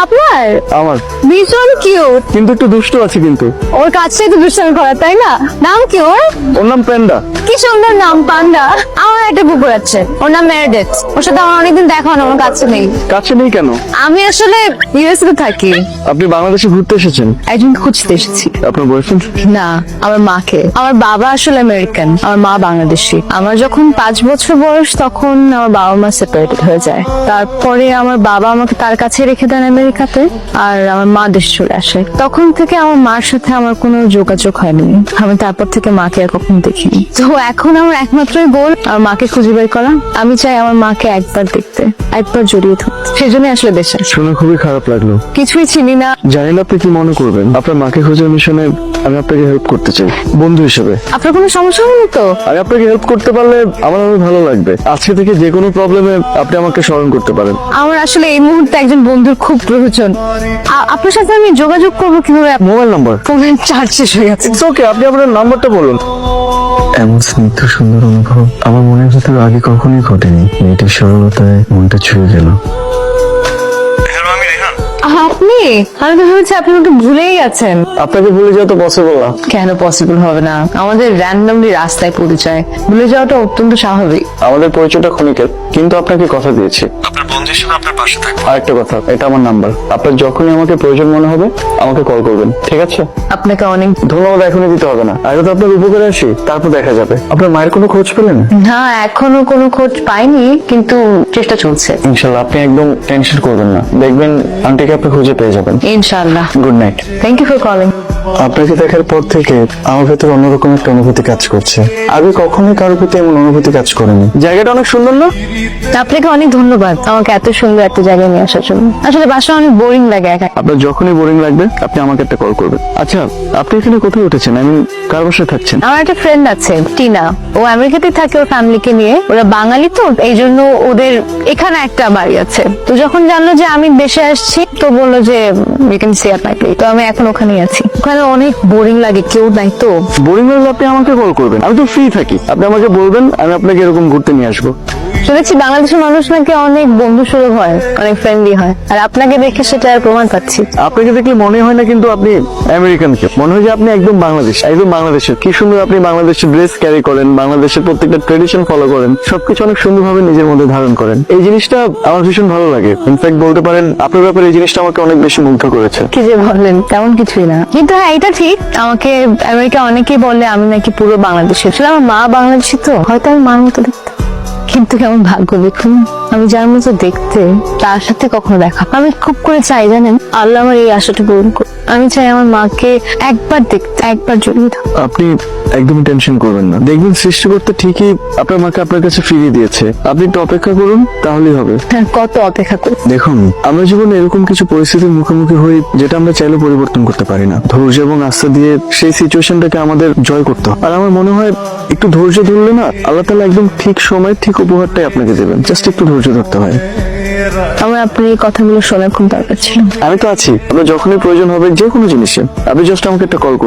আপনার? আমার ভীষণ কিউট, কিন্তু একটু দুষ্ট আছে কিন্তু। ওর কাছেই তো দুষ্টামি করা, তাই না? নাম কি ওর? ওর নাম প্যান্ডা। কি সুন্দর নাম, পান্ডা। আমার একটা কুকুর আছে, ওর নাম মেরেডেথ। ওর সাথে আমার অনেকদিন দেখা হয় না, ওর কাছে নেই। কাছে নেই কেন? আমি আসলে ইউএসএ তে থাকি। আপনি বাংলাদেশে ঘুরতে এসেছেন? একজন খুঁজতে এসেছি। আপনার বয়ফ্রেন্ড? না, আমার মাকে। আমার বাবা আসলে আমেরিকান, আমার মা বাংলাদেশি। আমার যখন 5 বছর বয়স তখন আমার বাবা মা সেপারেটেড হয়ে যায়। তারপরে আমার বাবা আমাকে তার কাছে রেখে দেন আমেরিকাতে, আর আমার মা দেশে চলে আসে। তখন থেকে আমার মার সাথে আমার কোনো যোগাযোগ হয়নি। আমি তারপর থেকে মাকে আর কখনো দেখিনি। তো এখন আমার একমাত্রই গোল আমার মাকে খুঁজে বের করা। আমি চাই আমার মাকে একবার দেখতে, একবার জড়িয়ে ধরতে। সেজন্যই আসলে দেশে। শুনে খুবই খারাপ লাগলো। কিছুই চিনি না। জানি না আপনি কি মনে করবেন। আপনার মাকে খোঁজার মিশনে আমি আপনাকে হেল্প করতে চাই, বন্ধু হিসেবে। আপনার কোনো সমস্যা হয়নি তো? আমি আপনাকে হেল্প করতে পারলে আমার অনেক ভালো লাগবে। আজকে থেকে যে কোনো প্রবলেমে আপনি আমাকে স্মরণ করতে পারেন। আমার আসলে এই মুহূর্তে একজন বন্ধুর খুব প্রয়োজন। আপনার সাথে আমি যোগাযোগ করবো কিভাবে? Mobile number? ফোনের চার্জ শেষ হয়ে গেছে। ওকে, আপনি আপনার নাম্বারটা বলুন। এমন স্নিগ্ধ সুন্দর অনুভব আমার মনের ভিতরে আগে কখনোই ঘটেনি। মেয়েটির সরলতায় মনটা ছুঁয়ে গেল। আপনি? আমি তো ভেবেছি আপনি আমাকে ভুলেই গেছেন। আপনাকে ভুলে যাওয়া তো পসিবল না। কেন পসিবল হবে না? আমাদের র্যান্ডমলি রাস্তায় পরিচয়, ভুলে যাওয়াটা অত্যন্ত স্বাভাবিক। আমাদের পরিচয়টা ক্ষণিকের, কিন্তু আপনাকে কথা দিয়েছি আপনার বন্ধু হিসেবে আপনার পাশে থাকবো। আরেকটা কথা, এটা আমার নাম্বার। আপনার যখনই আমাকে প্রয়োজন মনে হবে আমাকে কল করবেন, ঠিক আছে? আপনাকে অনেক ধন্যবাদ এখনই দিতে হবে না, আগে তো আপনার উপকারে আসি, তারপর দেখা যাবে। আপনার মায়ের কোনো খোঁজ পেলেন? না, এখনো কোনো খোঁজ পাইনি, কিন্তু চেষ্টা চলছে। ইনশাল্লাহ, আপনি একদম টেনশন করবেন না, দেখবেন আন্টিকে আপনি খুঁজে পেয়ে যাবেন ইনশাআল্লাহ। Good night. Thank you for calling. আপনাকে দেখার পর থেকে আমার ভেতরে অন্যরকম একটা অনুভূতি কাজ করছে। আগে কখনোই কারোর প্রতি এমন অনুভূতি কাজ করেনি। জায়গাটা অনেক সুন্দর না? আপনাকে অনেক ধন্যবাদ আমাকে এত সুন্দর একটা জায়গায় নিয়ে আসার জন্য। আসলে বাসা অনেক বোরিং লাগে একা। আপনার যখনই বোরিং লাগবে আপনি আমাকে একটা কল করবেন। আচ্ছা, আপনি এখানে কোথায় উঠেছেন? আমি কার বাসায় থাকছেন? আমার একটা ফ্রেন্ড আছে, টিনা। ও আমেরিকাতে থাকে ওর ফ্যামিলিকে নিয়ে। ওরা বাঙালি তো, এই জন্য ওদের এখানে একটা বাড়ি আছে। তো যখন জানলো যে আমি দেশে আসছি, তো বললো যে you can stay at my place. তো আমি এখন ওখানেই আছি। ওখানে অনেক বোরিং লাগে, কেউ নাই তো। বোরিং লাগলে আপনি আমাকে কল করবেন, আমি তো ফ্রি থাকি। আপনি আমাকে বলবেন, আমি আপনাকে এরকম ঘুরতে নিয়ে আসবো। শুনেছি বাংলাদেশের মানুষ নাকি অনেক বন্ধু সুলভ হয়, অনেক ফ্রেন্ডলি হয়। আর আপনাকে দেখে সেটা আর প্রমাণ পাচ্ছি। আপনাকে দেখলে মনে হয় না কিন্তু আপনি আমেরিকান কেউ, মনে হয় যে আপনি একদম বাংলাদেশের। কি সুন্দর আপনি বাংলাদেশের ড্রেস ক্যারি করেন, বাংলাদেশের প্রত্যেকটা ট্রেডিশন ফলো করেন, সবকিছু অনেক সুন্দরভাবে নিজের মধ্যে ধারণ করেন। এই জিনিসটা আমার ভীষণ ভালো লাগে। ইনফ্যাক্ট বলতে পারেন আপনার ব্যাপারে এই জিনিসটা আমাকে অনেক বেশি মুগ্ধ করেছে। কি যে বললেন, তেমন কিছুই না। কিন্তু হ্যাঁ, এটা ঠিক, আমাকে আমেরিকা অনেকেই বলে আমি নাকি পুরো বাংলাদেশের। আসলে আমার মা বাংলাদেশি তো, হয়তো আমি মার মতো দেখতে। কিন্তু কেমন ভাগ্য দেখুন, আমি যার মতো দেখতে তার সাথে কখনো দেখা। আমি খুব করে চাই, জানেন, আল্লাহ আমার এই আশাটা পূরণ করুন। আমি চাই আমার মাকে একবার দেখতে, একবার জড়িয়ে থাকতে। আপনি একদমই টেনশন করবেন না, দেখবেন সৃষ্টিকর্তা ঠিকই আপনার মাকে আপনার কাছে ফিরিয়ে দিয়েছে। আপনি একটু অপেক্ষা করুন, তাহলেই হবে। হ্যাঁ, কত অপেক্ষা করি। দেখুন, আমরা জীবনে এরকম কিছু পরিস্থিতির মুখোমুখি হই যেটা আমরা চাইলে পরিবর্তন করতে পারি না। ধৈর্য এবং আস্থা দিয়ে সেই সিচুয়েশনটাকে আমাদের জয় করতে হয়। আর আমার মনে হয় একটু ধৈর্য ধরলে না, আল্লাহ তাআলা একদম ঠিক সময় ঠিক উপহারটাই আপনাকে দেবেন। জাস্ট একটু ধৈর্য ধরতে হয়। আমার আপনার এই কথাগুলো শোনার খুব দরকার ছিল। আমি তো আছি, আপনার যখনই প্রয়োজন হবে যে কোনো জিনিসে আপনি জাস্ট আমাকে একটা কল করুন।